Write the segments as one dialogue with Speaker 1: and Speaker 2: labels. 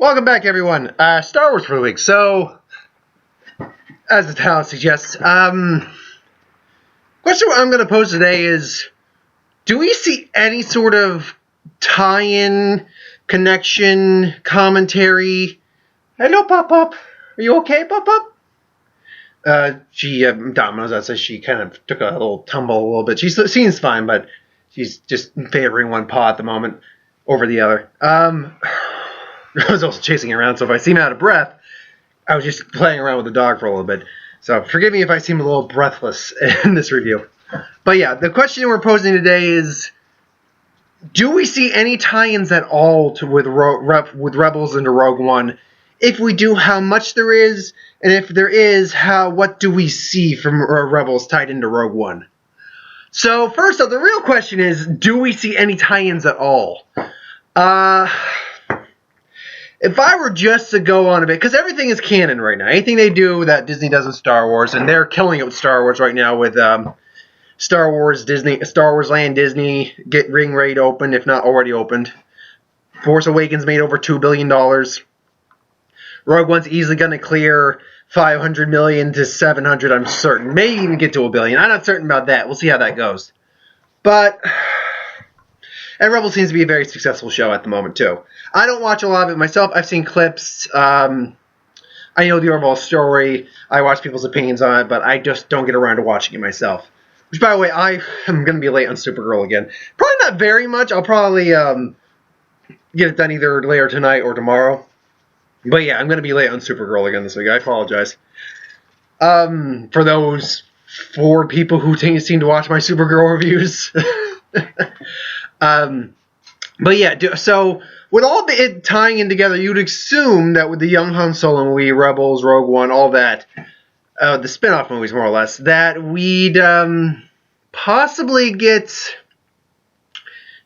Speaker 1: Welcome back, everyone. Star Wars for the week. So, as the title suggests, question I'm going to pose today is, do we see any sort of tie-in, connection, commentary? Hello, Pop-Pop. Are you okay, Pop-Pop? Domino's outside, she kind of took a little tumble a little bit. She seems fine, but she's just favoring one paw at the moment over the other. I was also chasing around, so if I seem out of breath, I was just playing around with the dog for a little bit. So forgive me if I seem a little breathless in this review. But yeah, the question we're posing today is, do we see any tie-ins at all with Rebels into Rogue One? If we do, how much there is? And if there is, what do we see from Rebels tied into Rogue One? So first off, the real question is, do we see any tie-ins at all? If I were just to go on a bit, because everything is canon right now. Anything they do that Disney does in Star Wars, and they're killing it with Star Wars right now with Star Wars Land Disney, get ring rate open, if not already opened. Force Awakens made over $2 billion. Rogue One's easily going to clear 500 million to 700, I'm certain. May even get to $1 billion. I'm not certain about that. We'll see how that goes. And Rebels seems to be a very successful show at the moment, too. I don't watch a lot of it myself. I've seen clips. I know the overall story. I watch people's opinions on it, but I just don't get around to watching it myself. Which, by the way, I am going to be late on Supergirl again. Probably not very much. I'll probably get it done either later tonight or tomorrow. But yeah, I'm going to be late on Supergirl again this week. I apologize. For those 4 people who seem to watch my Supergirl reviews. But yeah, so with all it tying in together, you'd assume that with the Young Han Solo movie, Rebels, Rogue One, all that, the spin-off movies more or less, that we'd possibly get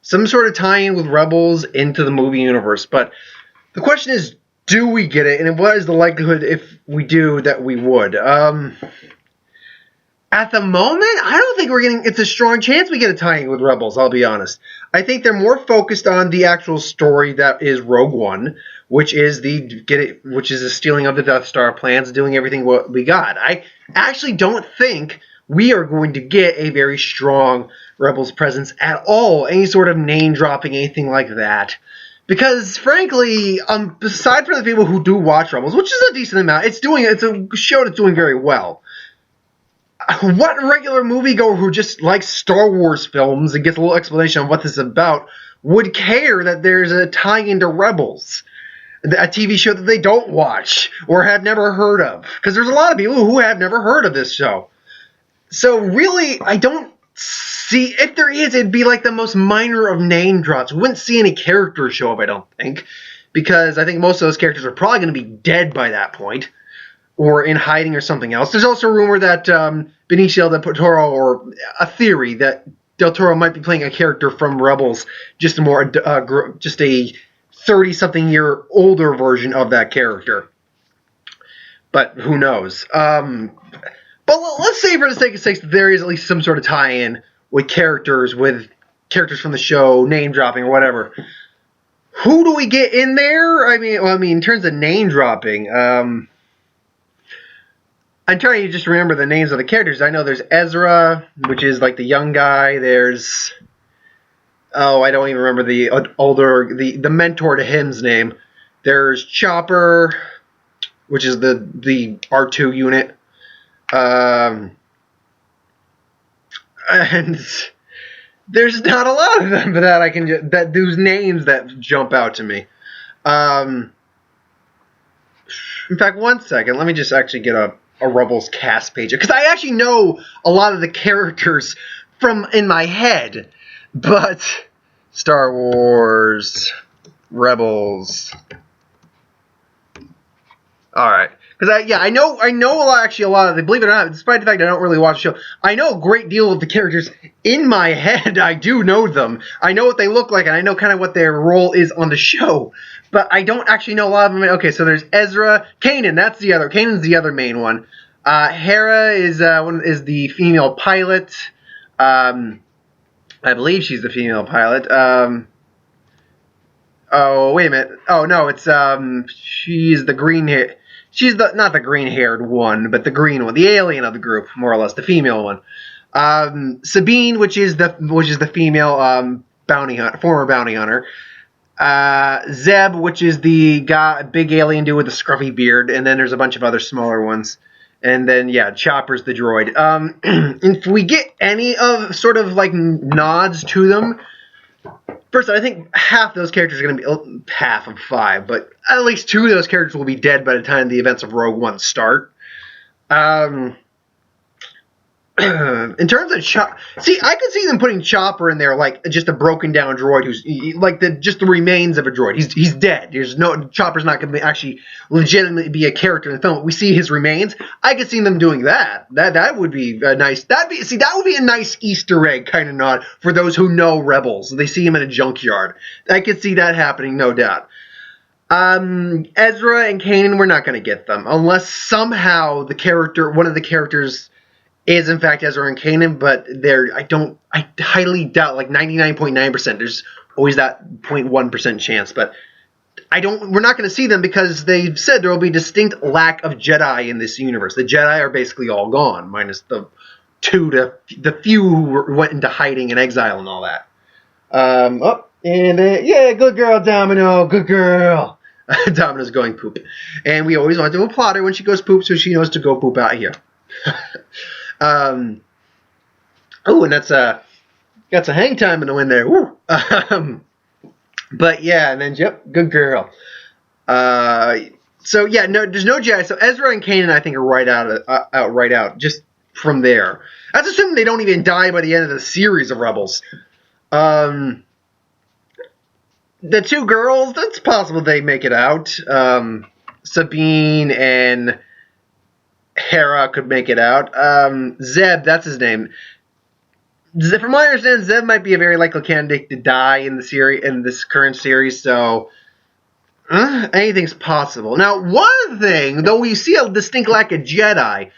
Speaker 1: some sort of tie-in with Rebels into the movie universe. But the question is, do we get it? And what is the likelihood, if we do, that we would? At the moment, I don't think it's a strong chance we get a tie-in with Rebels, I'll be honest. I think they're more focused on the actual story that is Rogue One, which is the stealing of the Death Star plans, doing everything what we got. I actually don't think we are going to get a very strong Rebels presence at all, any sort of name-dropping, anything like that. Because, frankly, aside from the people who do watch Rebels, which is a decent amount, it's a show that's doing very well. What regular moviegoer who just likes Star Wars films and gets a little explanation on what this is about would care that there's a tie-in to Rebels, a TV show that they don't watch or have never heard of? Because there's a lot of people who have never heard of this show. So really, I don't see, if there is, it'd be like the most minor of name drops. We wouldn't see any characters show up, I don't think, because I think most of those characters are probably going to be dead by that point, or in hiding or something else. There's also a rumor that Benicio del Toro, or a theory that Del Toro might be playing a character from Rebels, just a 30-something year older version of that character. But who knows? But let's say, for the sake of sakes, that there is at least some sort of tie-in with characters from the show, name-dropping or whatever. Who do we get in there? I mean, in terms of name-dropping, I'm trying to just remember the names of the characters. I know there's Ezra, which is like the young guy. There's... I don't even remember the mentor to him's name. There's Chopper, which is the R2 unit. And there's not a lot of them that those names that jump out to me. In fact, one second. Let me just actually get a Rebels cast page, because I actually know a lot of the characters from in my head, but Star Wars Rebels. All right, because I know a lot of them. Believe it or not, despite the fact I don't really watch the show, I know a great deal of the characters in my head. I do know them. I know what they look like, and I know kind of what their role is on the show. But I don't actually know a lot of them. Okay, so there's Ezra, Kanan. Kanan's the other main one. Hera is the female pilot. I believe she's the female pilot. Oh, wait a minute. Oh no, it's she's the green hair. She's the not the green haired one, but the green one, the alien of the group, more or less, the female one. Sabine, which is the female bounty hunter, former bounty hunter. Zeb, which is the guy, big alien dude with the scruffy beard, and then there's a bunch of other smaller ones. And then, yeah, Chopper's the droid. If we get any of sort of like nods to them, first, I think half those characters are going to be half of 5, but at least 2 of those characters will be dead by the time the events of Rogue One start. In terms of I could see them putting Chopper in there like just a broken down droid who's like just the remains of a droid. He's dead. Chopper's not going to actually legitimately be a character in the film. We see his remains. I could see them doing that. That would be a nice. That would be a nice Easter egg kind of nod for those who know Rebels. They see him in a junkyard. I could see that happening, no doubt. Ezra and Kanan, we're not going to get them unless somehow one of the characters is in fact Ezra and Kanan, but I highly doubt, like 99.9%. There's always that 0.1% chance, but we're not going to see them because they've said there will be distinct lack of Jedi in this universe. The Jedi are basically all gone, minus the few who went into hiding and exile and all that. Yeah, good girl, Domino, good girl. Domino's going poop. And we always want to applaud her when she goes poop, so she knows to go poop out here. And that's got some hang time in the wind there. Woo. But yeah, and then yep, good girl. So yeah, no, there's no Jedi. So Ezra and Kanan, I think, are right out just from there. That's assuming they don't even die by the end of the series of Rebels. The 2 girls, that's possible they make it out. Sabine and Hera could make it out. Zeb, that's his name. From what I understand, Zeb might be a very likely candidate to die in this current series, so anything's possible. Now, one thing, though we see a distinct lack of Jedi,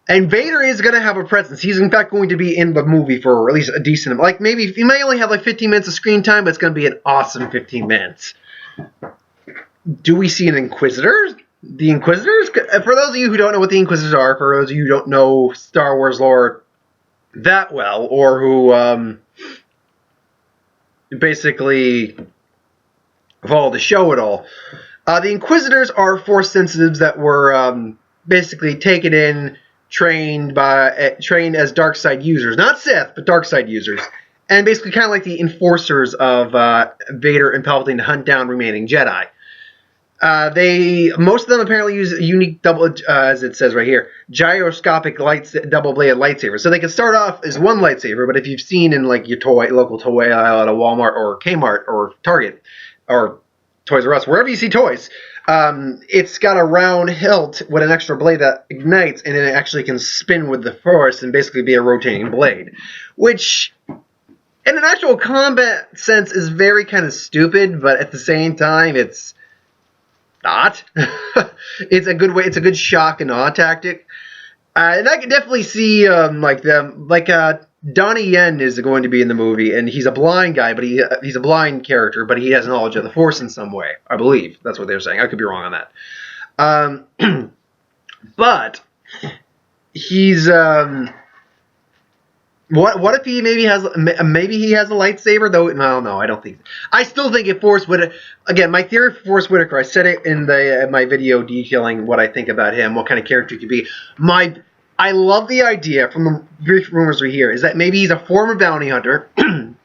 Speaker 1: and Vader is going to have a presence. He's in fact going to be in the movie for at least a decent amount. Like maybe he may only have like 15 minutes of screen time, but it's going to be an awesome 15 minutes. Do we see an Inquisitor? The Inquisitors? For those of you who don't know what the Inquisitors are, for those of you who don't know Star Wars lore that well, or who basically follow the show at all, the Inquisitors are Force sensitives that were basically taken in, trained as dark side users, not Sith, but dark side users, and basically kind of like the enforcers of Vader and Palpatine to hunt down remaining Jedi. Most of them apparently use a unique double, as it says right here, gyroscopic double-bladed lightsabers. So they can start off as one lightsaber, but if you've seen in like your local toy aisle at a Walmart or Kmart or Target or Toys R Us, wherever you see toys, it's got a round hilt with an extra blade that ignites, and it actually can spin with the Force and basically be a rotating blade, which in an actual combat sense is very kind of stupid, but at the same time it's not. It's a good way. It's a good shock and awe tactic, and I can definitely see Donnie Yen is going to be in the movie, and he's a blind guy, but he's a blind character, but he has knowledge of the Force in some way. I believe that's what they're saying. I could be wrong on that. But he's What if he maybe has a lightsaber, though? No, I don't think. I still think if Forrest Whitaker, again, my theory for Forrest Whitaker, I said it in my video detailing what I think about him, what kind of character he could be. I love the idea from the brief rumors we hear is that maybe he's a former bounty hunter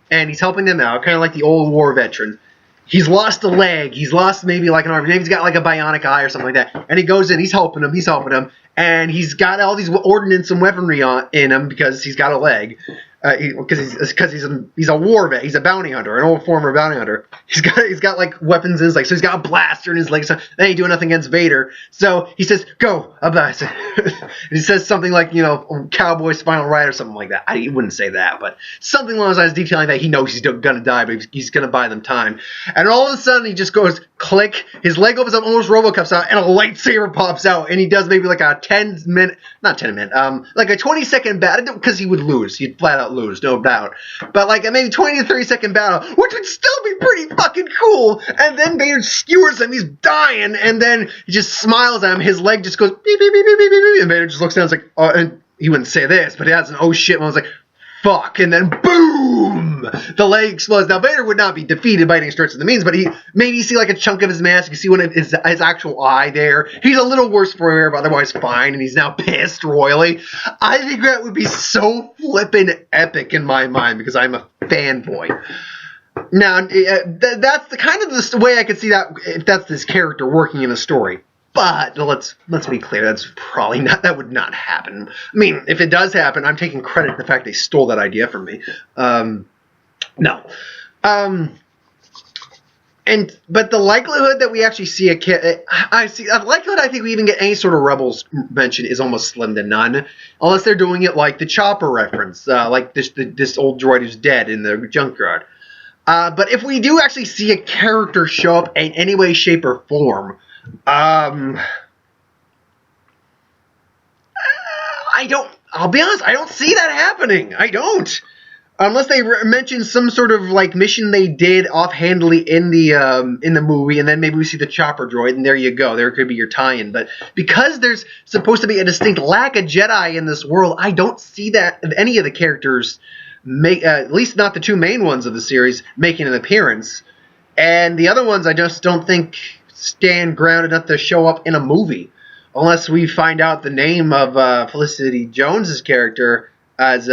Speaker 1: and he's helping them out, kind of like the old war veteran. He's lost a leg, he's lost maybe like an arm, maybe he's got like a bionic eye or something like that, and he goes in, he's helping him, and he's got all these ordnance and weaponry in him because he's got a leg, because he's a war vet, he's a bounty hunter, an old former bounty hunter. He's got like weapons in his leg, so he's got a blaster in his leg. So they ain't doing nothing against Vader. So he says, "Go, Abbas." He says something like, "Cowboy's final ride" or something like that. He wouldn't say that, but something along those lines, detailing that he knows he's gonna die, but he's gonna buy them time. And all of a sudden, he just goes click. His leg opens up, almost RoboCop's out, and a lightsaber pops out, and he does maybe like a like a 20-second battle, because he would lose. He'd flat out lose, no doubt. But like a maybe 20 to 30 second battle, which would still be pretty fucking cool. And then Vader skewers him, he's dying, and then he just smiles at him. His leg just goes beep beep beep beep beep beep, and Vader just looks down, and is like, oh, and he wouldn't say this, but he has an oh shit moment. I was like, fuck, and then boom, the leg explodes. Now Vader would not be defeated by any stretch of the means, but he maybe see like a chunk of his mask. You see one of his actual eye there. He's a little worse for wear, but otherwise fine, and he's now pissed royally. I think that would be so flippin' epic in my mind because I'm a fanboy. Now that's the kind of the way I could see that if that's this character working in a story. But let's be clear, that's probably not, that would not happen. I mean, if it does happen, I'm taking credit for the fact they stole that idea from me. No. But the likelihood that we actually see the likelihood I think we even get any sort of Rebels mention is almost slim to none, unless they're doing it like the Chopper reference, like this old droid who's dead in the junkyard. But if we do actually see a character show up in any way, shape, or form, I'll be honest, I don't see that happening. I don't. Unless they mention some sort of like mission they did offhandedly in the movie, and then maybe we see the Chopper droid, and there you go. There could be your tie-in. But because there's supposed to be a distinct lack of Jedi in this world, I don't see that any of the characters at least not the two main ones of the series, making an appearance. And the other ones I just don't think stand ground enough to show up in a movie. Unless we find out the name of Felicity Jones's character as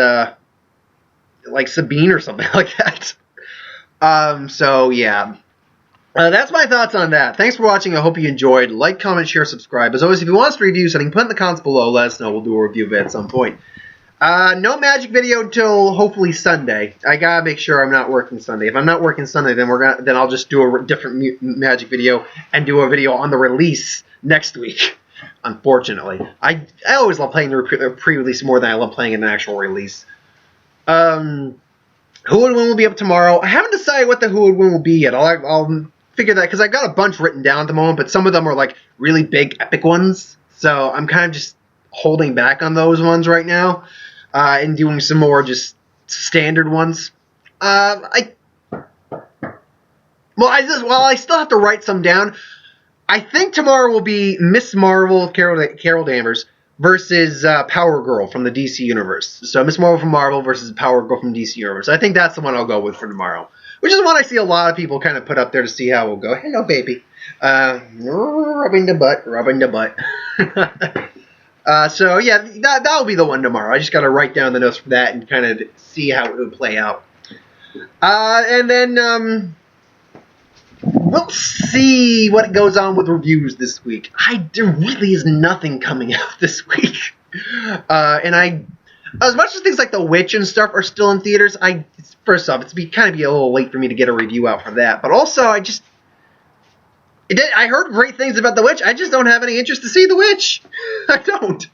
Speaker 1: like Sabine or something like that. So yeah. That's my thoughts on that. Thanks for watching. I hope you enjoyed. Like, comment, share, subscribe. As always, if you want us to review something, put in the comments below. Let us know. We'll do a review of it at some point. No magic video until hopefully Sunday. I gotta make sure I'm not working Sunday. If I'm not working Sunday, then I'll just do a different magic video and do a video on the release next week. Unfortunately, I always love playing the pre-release more than I love playing an actual release. Who Would Win will be up tomorrow. I haven't decided what the Who Would Win will be yet. I'll figure that, because I got a bunch written down at the moment, but some of them are like really big epic ones. So I'm kind of just holding back on those ones right now. And doing some more just standard ones. I still have to write some down. I think tomorrow will be Miss Marvel, Carol Danvers, versus Power Girl from the DC Universe. So Miss Marvel from Marvel versus Power Girl from DC Universe. I think that's the one I'll go with for tomorrow. Which is one I see a lot of people kind of put up there to see how it will go. Hello, baby. Rubbing the butt. So yeah, that'll be the one tomorrow. I just got to write down the notes for that and kind of see how it would play out. And then we'll see what goes on with reviews this week. There really is nothing coming out this week. And as much as things like The Witch and stuff are still in theaters, first off, it's kind of a little late for me to get a review out for that. But also, I heard great things about The Witch. I just don't have any interest to see The Witch. I don't.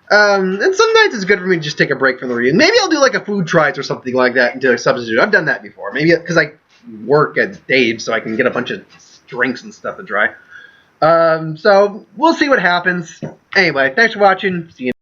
Speaker 1: And some nights it's good for me to just take a break from the review. Maybe I'll do like a food tries or something like that and do a substitute. I've done that before. Maybe because I work at Dave's, so I can get a bunch of drinks and stuff to try. So we'll see what happens. Anyway, thanks for watching. See you.